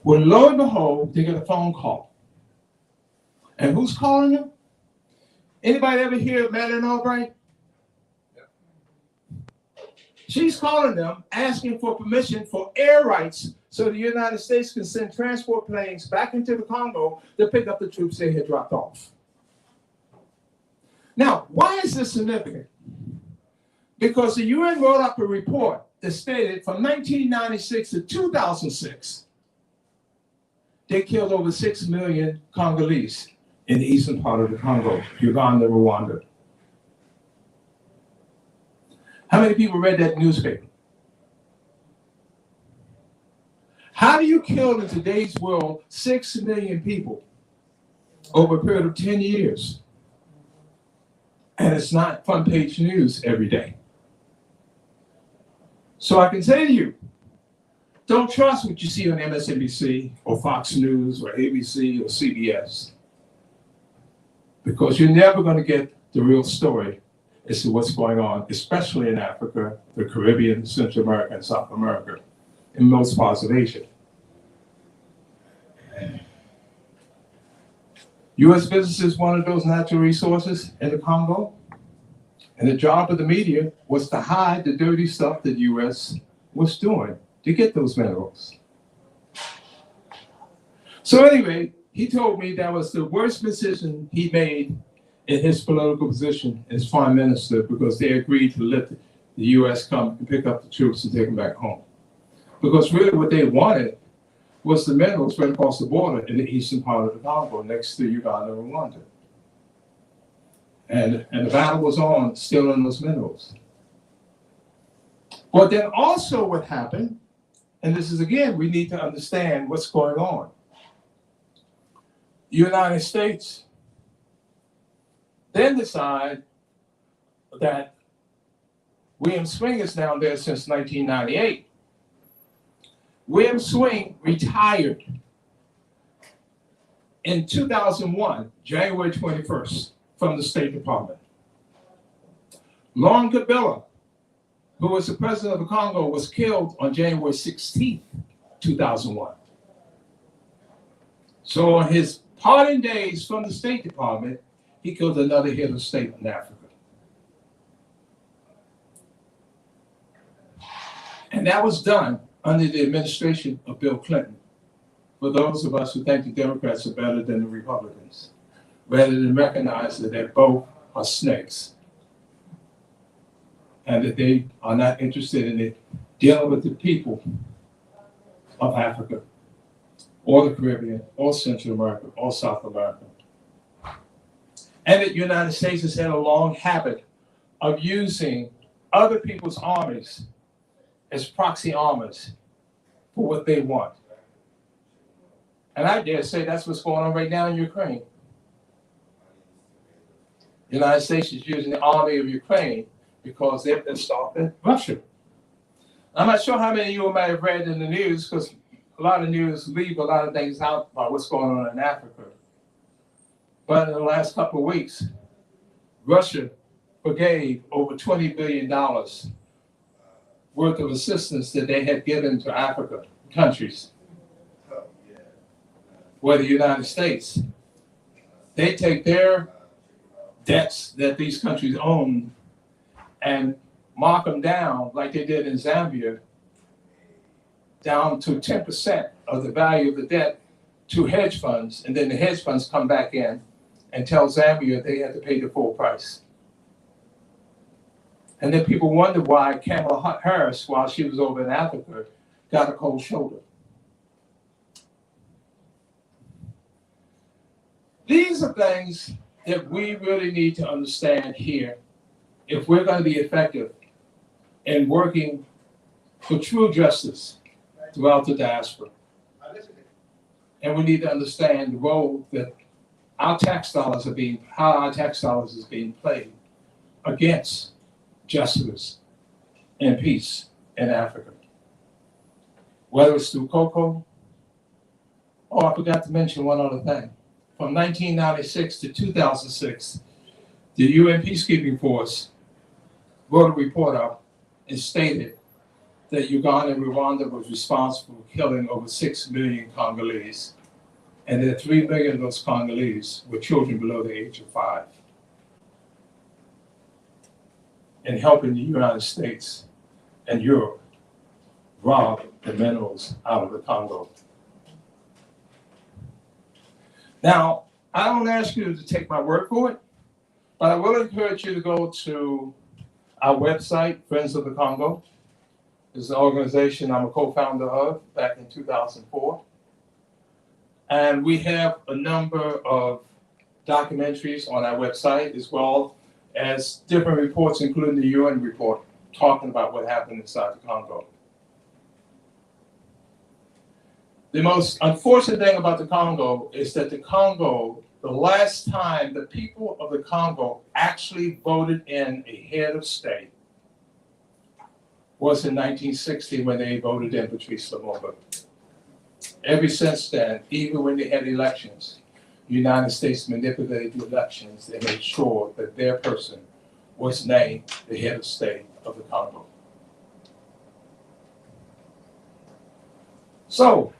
Well, lo and behold, they get a phone call. And who's calling them? Anybody ever hear of Madeleine Albright? She's calling them, asking for permission for air rights so the United States can send transport planes back into the Congo to pick up the troops they had dropped off. Now, why is this significant? Because the UN wrote up a report that stated from 1996 to 2006, they killed over 6 million Congolese in the eastern part of the Congo, Uganda, Rwanda. How many people read that newspaper? How do you kill in today's world 6 million people over a period of 10 years? And it's not front page news every day. So I can say to you, don't trust what you see on MSNBC or Fox News or ABC or CBS, because you're never going to get the real story as to what's going on, especially in Africa, the Caribbean, Central America, and South America, in most parts of Asia. U.S. business is one of those natural resources in the Congo, and the job of the media was to hide the dirty stuff that the U.S. was doing to get those minerals. So anyway, he told me that was the worst decision he made in his political position as prime minister, because they agreed to let the U.S. come and pick up the troops and take them back home. Because really what they wanted was the minerals right across the border in the eastern part of the Congo next to Uganda and Rwanda. And the battle was on stealing those minerals. But then also what happened, and this is again, we need to understand what's going on. The United States then decide, that William Swing is now there since 1998. William Swing retired in 2001, January 21st, from the State Department. Laurent Kabila, who was the president of the Congo, was killed on January 16th, 2001. So on his parting days from the State Department, he killed another head of state in Africa. And that was done under the administration of Bill Clinton. For those of us who think the Democrats are better than the Republicans, rather than recognize that they both are snakes and that they are not interested in it, dealing with the people of Africa, or the Caribbean, or Central America, or South America. And that the United States has had a long habit of using other people's armies as proxy armies for what they want. And I dare say that's what's going on right now in Ukraine. The United States is using the army of Ukraine because they've been stopping Russia. I'm not sure how many of you might have read in the news, because a lot of news leave a lot of things out about what's going on in Africa. But in the last couple of weeks, Russia forgave over $20 billion worth of assistance that they had given to Africa countries. Where the United States, they take their debts that these countries own and mark them down like they did in Zambia, down to 10% of the value of the debt to hedge funds, and then the hedge funds come back in and tell Zambia they have to pay the full price. And then people wonder why Kamala Harris, while she was over in Africa, got a cold shoulder. These are things that we really need to understand here if we're going to be effective in working for true justice throughout the diaspora. And we need to understand the role that our tax dollars how our tax dollars is being played against justice and peace in Africa. Whether it's through cocoa, oh, I forgot to mention one other thing. From 1996 to 2006, the UN Peacekeeping Force wrote a report up and stated that Uganda and Rwanda was responsible for killing over 6 million Congolese, and that 3 million of those Congolese were children below the age of 5, and helping the United States and Europe rob the minerals out of the Congo. Now, I don't ask you to take my word for it, but I will encourage you to go to our website, Friends of the Congo. It's an organization I'm a co-founder of back in 2004. And we have a number of documentaries on our website, as well as different reports, including the UN report, talking about what happened inside the Congo. The most unfortunate thing about the Congo is that the Congo, the last time the people of the Congo actually voted in a head of state was in 1960 when they voted in Patrice Lumumba. Ever since then, even when they had elections, the United States manipulated the elections and made sure that their person was named the head of state of the Congo. So,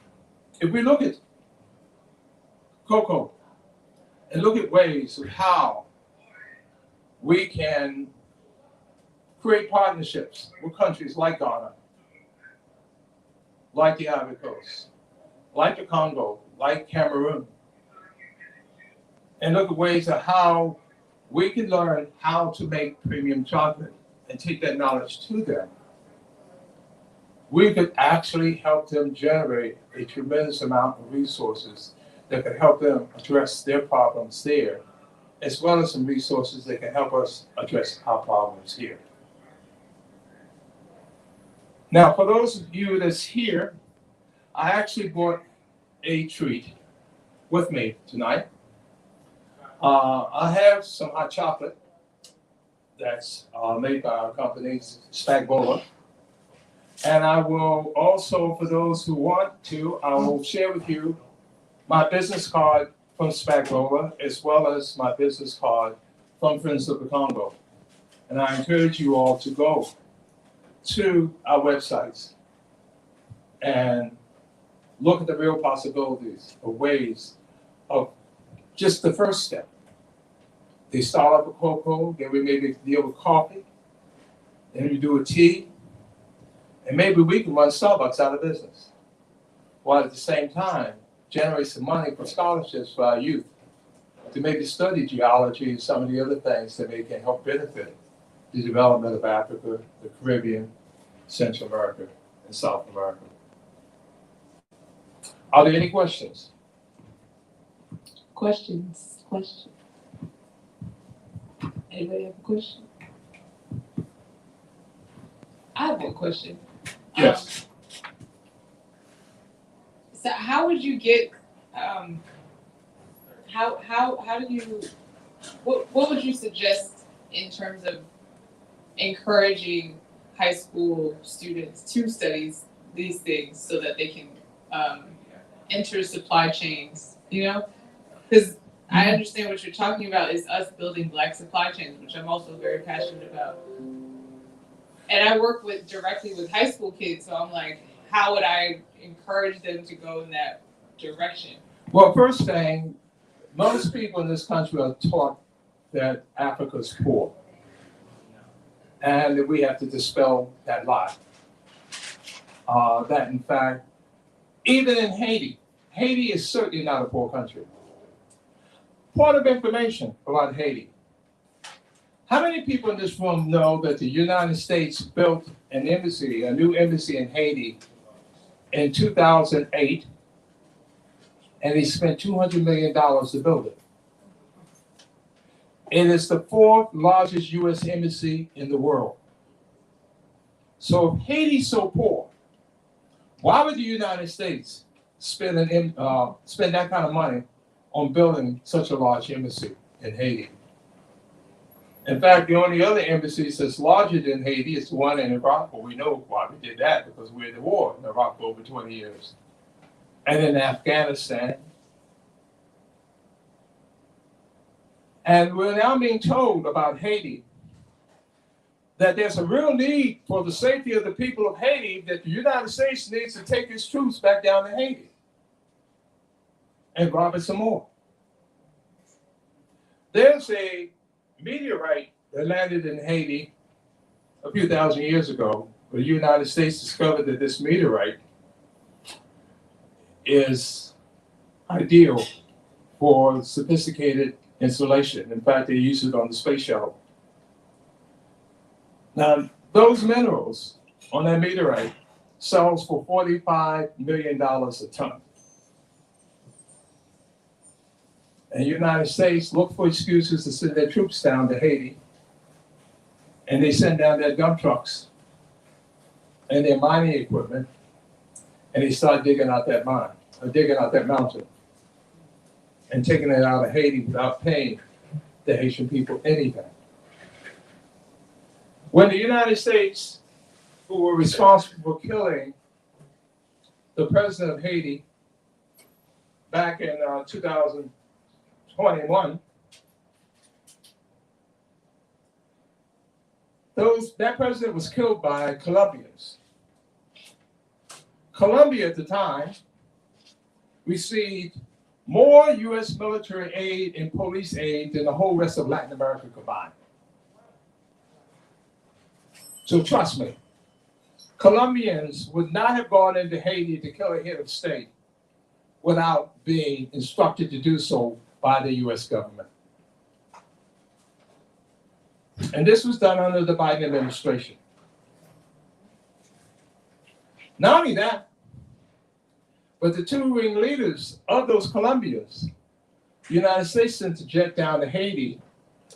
if we look at cocoa and look at ways of how we can create partnerships with countries like Ghana, like the Ivory Coast, like the Congo, like Cameroon, and look at ways of how we can learn how to make premium chocolate and take that knowledge to them, we could actually help them generate a tremendous amount of resources that could help them address their problems there, as well as some resources that can help us address our problems here. Now, for those of you that's here, I actually brought a treat with me tonight. I have some hot chocolate that's made by our company, SPAGnVOLA. And I will also, for those who want to, I will share with you my business card from SPAGnVOLA, as well as my business card from Friends of the Congo. And I encourage you all to go to our websites and look at the real possibilities of ways of just the first step. They start off with cocoa, then we maybe deal with coffee, then we do a tea, and maybe we can run Starbucks out of business, while at the same time generate some money for scholarships for our youth to maybe study geology and some of the other things that may can help benefit the development of Africa, the Caribbean, Central America, and South America. Are there any questions? Questions? Anybody have a question? I have one question. Yes. So how would you get, how do you, what would you suggest in terms of encouraging high school students to study these things so that they can enter supply chains, you know? Because I understand what you're talking about is us building Black supply chains, which I'm also very passionate about. And I work directly with high school kids, so I'm like, how would I encourage them to go in that direction? Well, first thing, most people in this country are taught that Africa is poor, and that we have to dispel that lie. That in fact, even in Haiti is certainly not a poor country. Part of information about Haiti. How many people in this room know that the United States built an embassy, a new embassy in Haiti in 2008, and they spent $200 million to build it? It is the fourth largest U.S. embassy in the world. So if Haiti's so poor, why would the United States spend that kind of money on building such a large embassy in Haiti? In fact, the only other embassy that's larger than Haiti is the one in Iraq. Well, we know why we did that, because we're in the war in Iraq for over 20 years. And in Afghanistan. And we're now being told about Haiti that there's a real need for the safety of the people of Haiti, that the United States needs to take its troops back down to Haiti and rob it some more. There's a meteorite that landed in Haiti a few thousand years ago, where the United States discovered that this meteorite is ideal for sophisticated installation. In fact, they use it on the space shuttle. Now, those minerals on that meteorite sells for $45 million a ton. And the United States look for excuses to send their troops down to Haiti. And they send down their dump trucks and their mining equipment, and they start digging out that mine, or digging out that mountain, and taking it out of Haiti without paying the Haitian people anything. When the United States, who were responsible for killing the president of Haiti back in 2021, that president was killed by Colombians. Colombia at the time received more U.S. military aid and police aid than the whole rest of Latin America combined. So trust me, Colombians would not have gone into Haiti to kill a head of state without being instructed to do so by the U.S. government. And this was done under the Biden administration. Not only that, but the two ringleaders of those Colombians, the United States sent a jet down to Haiti,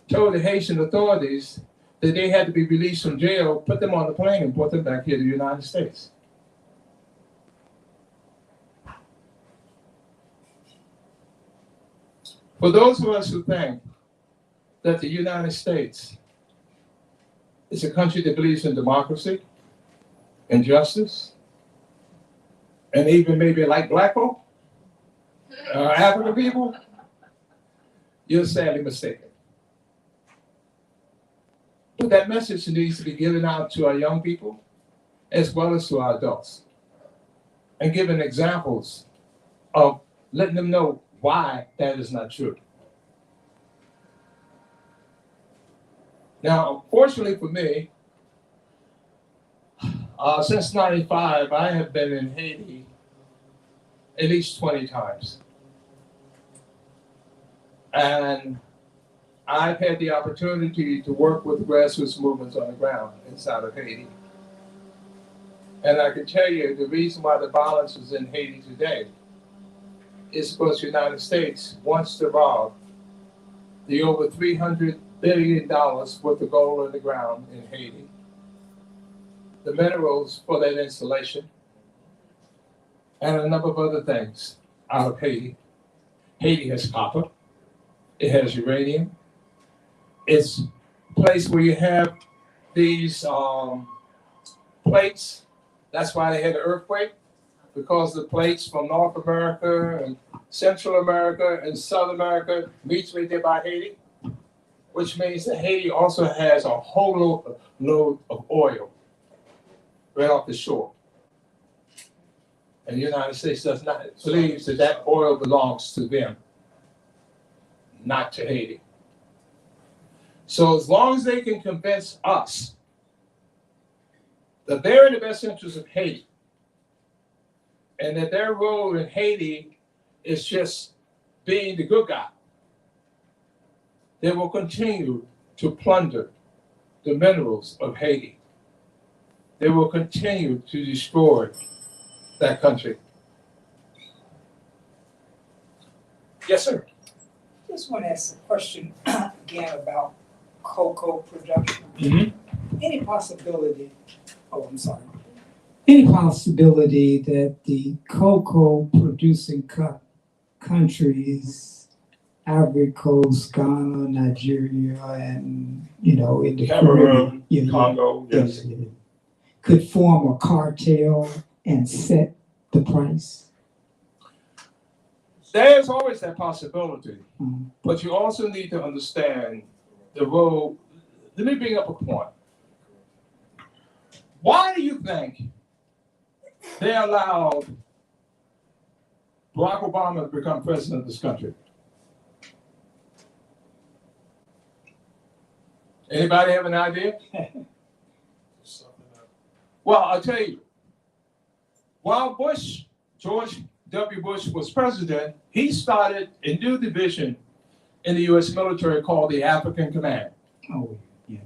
told the Haitian authorities that they had to be released from jail, put them on the plane, and brought them back here to the United States. For those of us who think that the United States It's a country that believes in democracy and justice, and even maybe like black folk, African people, you're sadly mistaken. But that message needs to be given out to our young people as well as to our adults, and given examples of letting them know why that is not true. Now, fortunately for me, since '95, I have been in Haiti at least 20 times. And I've had the opportunity to work with grassroots movements on the ground inside of Haiti. And I can tell you the reason why the violence is in Haiti today is because the United States wants to rob the over $300 billion worth of gold in the ground in Haiti, the minerals for that installation, and a number of other things out of Haiti. Haiti has copper, it has uranium. It's a place where you have these plates. That's why they had an earthquake, because the plates from North America and Central America and South America meets right there by Haiti, which means that Haiti also has a whole load of oil right off the shore. And the United States does not believe that that oil belongs to them, not to Haiti. So as long as they can convince us that they're in the best interest of Haiti, and that their role in Haiti is just being the good guy, they will continue to plunder the minerals of Haiti. They will continue to destroy that country. Yes, sir. Just want to ask a question again about cocoa production. Mm-hmm. Any possibility, any possibility that the cocoa producing countries, Ivory Coast, Ghana, Nigeria, and, in the Cameroon, Caribbean, Congo, yes. could form a cartel and set the price? There's always that possibility, Mm-hmm. but you also need to understand the role. Let me bring up a point. Why do you think they allowed Barack Obama to become president of this country? Anybody have an idea? Well, I'll tell you. While George W. Bush was president, he started a new division in the U.S. military called the African Command. Oh, yeah.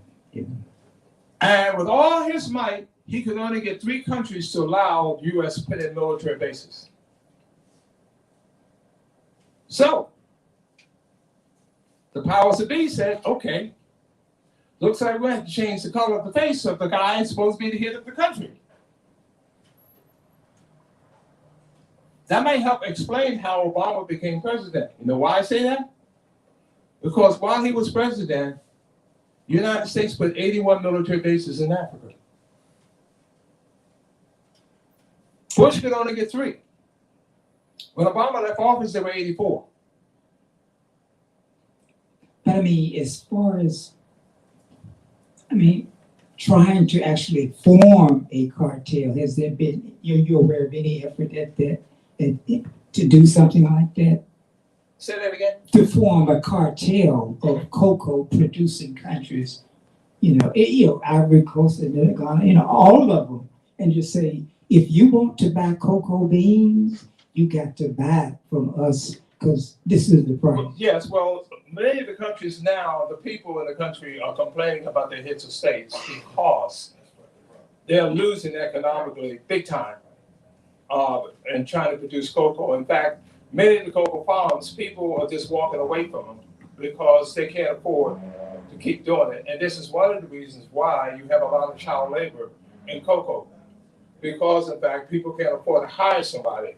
And with all his might, he could only get 3 countries to allow the U.S. to put in military bases. So, the powers that be said, okay, looks like we have to change the color of the face of the guy who's supposed to be the head of the country. That may help explain how Obama became president. You know why I say that? Because while he was president, the United States put 81 military bases in Africa. Bush could only get 3. When Obama left office, there were 84. But as far as, trying to actually form a cartel, has there been, you're aware of any effort at that, to do something like that? Say that again? To form a cartel of cocoa producing countries, Ivory Coast and Ghana, all of them, and just say, if you want to buy cocoa beans, you got to buy it from us because this is the price. Yes, well, many of the countries now, the people in the country are complaining about their heads of states because they're losing economically big time and trying to produce cocoa. In fact, many of the cocoa farms, people are just walking away from them because they can't afford to keep doing it. And this is one of the reasons why you have a lot of child labor in cocoa, because in fact, people can't afford to hire somebody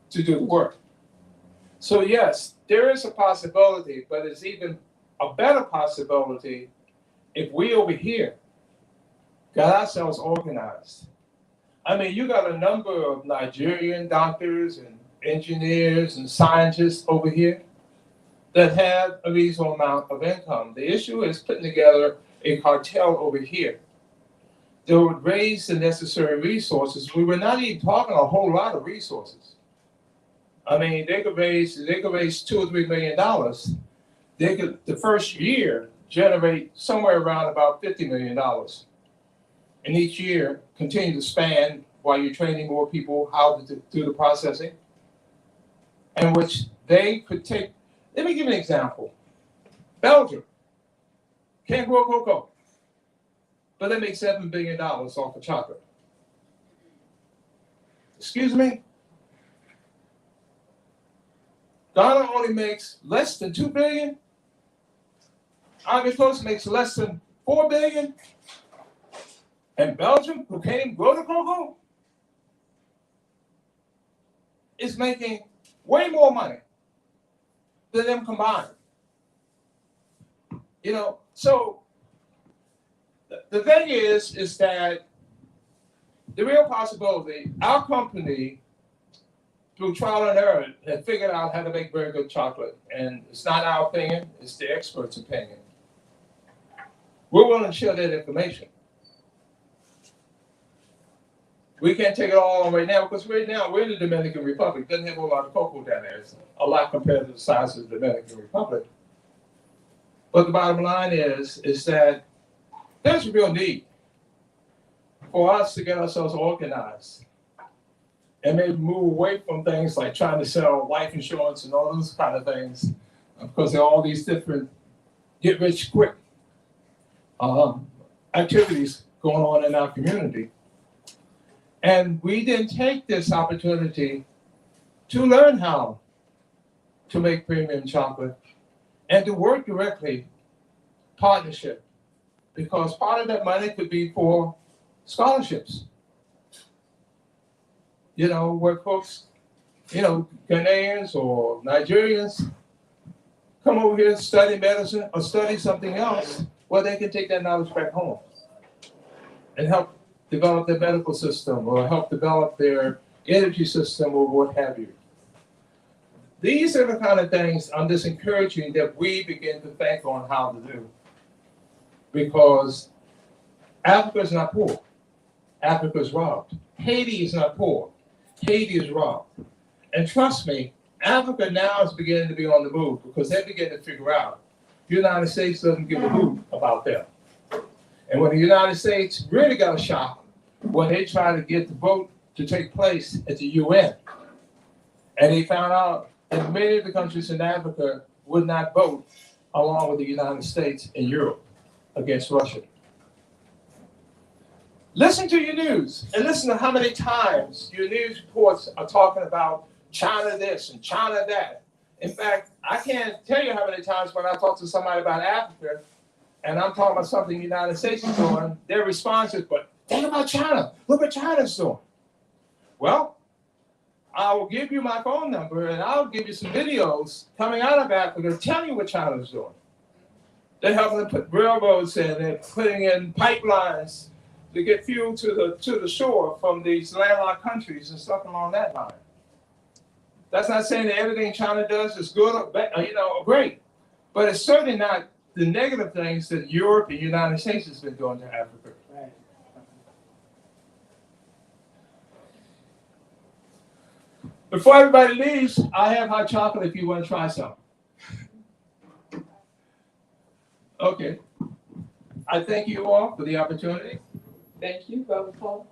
to do the work. So yes, there is a possibility, but it's even a better possibility if we over here got ourselves organized. I mean, you got a number of Nigerian doctors and engineers and scientists over here that have a reasonable amount of income. The issue is putting together a cartel over here that would raise the necessary resources. We were not even talking a whole lot of resources. I mean, they could raise $2 or $3 million. They could, the first year, generate somewhere around about $50 million. And each year, continue to span while you're training more people how to do the processing, in which they could take. Let me give you an example. Belgium can't grow cocoa, but they make $7 billion off of chocolate. Excuse me? Ghana only makes less than $2 billion. Ivory Coast makes less than $4 billion. And Belgium, who can't even grow the cocoa, is making way more money than them combined. You know, so the thing is that the real possibility, our company, through trial and error, had figured out how to make very good chocolate. And it's not our opinion, it's the experts' opinion. We're willing to share that information. We can't take it all on right now because right now we're in the Dominican Republic. Doesn't have a lot of cocoa down there. It's a lot compared to the size of the Dominican Republic. But the bottom line is that there's a real need for us to get ourselves organized and maybe move away from things like trying to sell life insurance and all those kind of things, because there are all these different get-rich-quick activities going on in our community. And we didn't take this opportunity to learn how to make premium chocolate and to work directly, partnership, because part of that money could be for scholarships. You know, where folks, you know, Ghanaians or Nigerians come over here and study medicine or study something else, where they can take that knowledge back home and help develop their medical system or help develop their energy system or what have you. These are the kind of things I'm just encouraging that we begin to think on how to do. Because Africa is not poor. Africa is robbed. Haiti is not poor. Haiti is robbed. And trust me, Africa now is beginning to be on the move because they begin to figure out the United States doesn't give a hoot about them. And when the United States really got a shock when they tried to get the vote to take place at the UN, and they found out that many of the countries in Africa would not vote along with the United States and Europe against Russia. Listen to your news and listen to how many times your news reports are talking about China this and China that. In fact, I can't tell you how many times when I talk to somebody about Africa and I'm talking about something the United States is doing, their response is, but think about China. Look what China's doing. Well, I will give you my phone number and I'll give you some videos coming out of Africa telling you what China's doing. They're helping to put railroads in, they're putting in pipelines to get fuel to the shore from these landlocked countries and stuff along that line. That's not saying that everything China does is good or bad, you know, or great, but it's certainly not the negative things that Europe and the United States has been doing to Africa. Right. Before everybody leaves, I have hot chocolate if you want to try some. Okay. I thank you all for the opportunity. Thank you, Brother Paul.